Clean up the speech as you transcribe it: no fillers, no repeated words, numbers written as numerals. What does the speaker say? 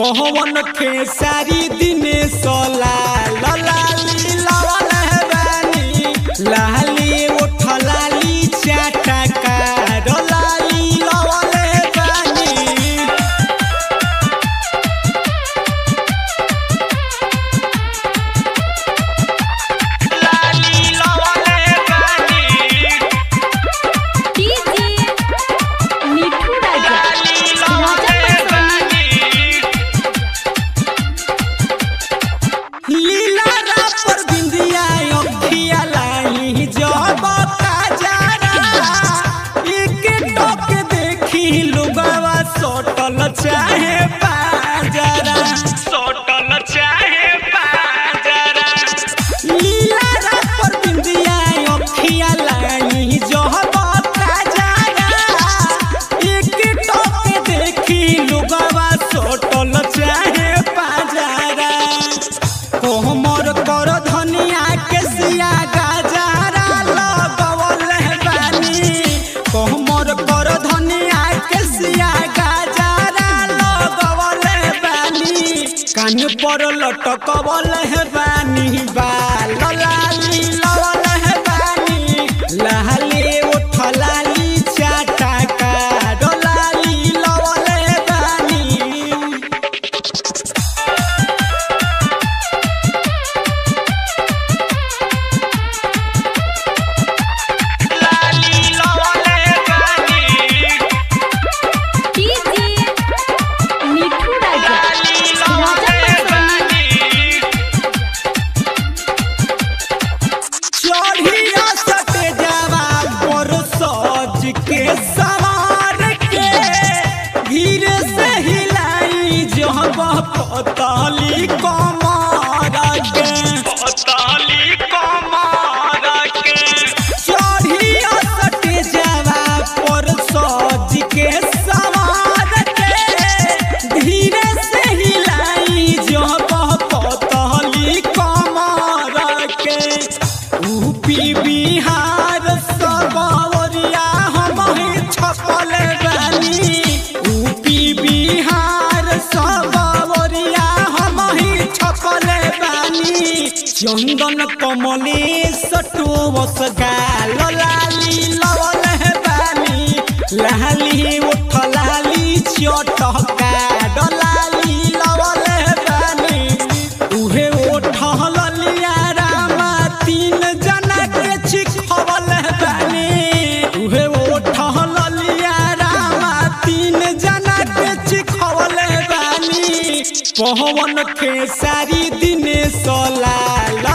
पवन खेसारी दिनेश लाली लावल है बानी लाली उठ लाली चाटका लाली लावल है बानी लाली लावल है बानी डीजे मिठू राजा लीला पर बिंदिया अखिया लाई जब काजरा एक टक देखी लुगावा सोटल चाहे बाजरा सोटल चाहे बाजरा लीला पर बिंदिया अखिया लाई जब काजरा एक टक देखी लुगावा सोटल चाहे बाजरा कोमर कर धनिया के सिया गाजरा लगवल है बानी कोमर कर धनिया के सिया गाजरा लगवल है बानी कान पर लटकवल है बानी बाल लाली लवल है बानी लाली उठ लाली चाटका लाली लवल है बानी डीजे मिठू राजा चढ़िया सटे जावा पर सज के सवार के धीरे से हिलाई जब पतली कमर के पतली कमर के चढ़िया सटे जावा पर सज के सवार के धीरे से हिलाई जब पतली कमर के यूपी बिहार सब ओरिया हम छपल बानी यूपी बिहार सब ओरिया हम छपल बानी चंदन कमलेश टोवस गाल लाली लवल है बानी लाली उठ लाली चटका लाली लवल है बानी उहे उठ ललिया रामा तीन जना के छिखवल है बानी उहे उठ ललिया रामा तीन जना के छिखवल है बानी पवन खेसारी दिनेश लाल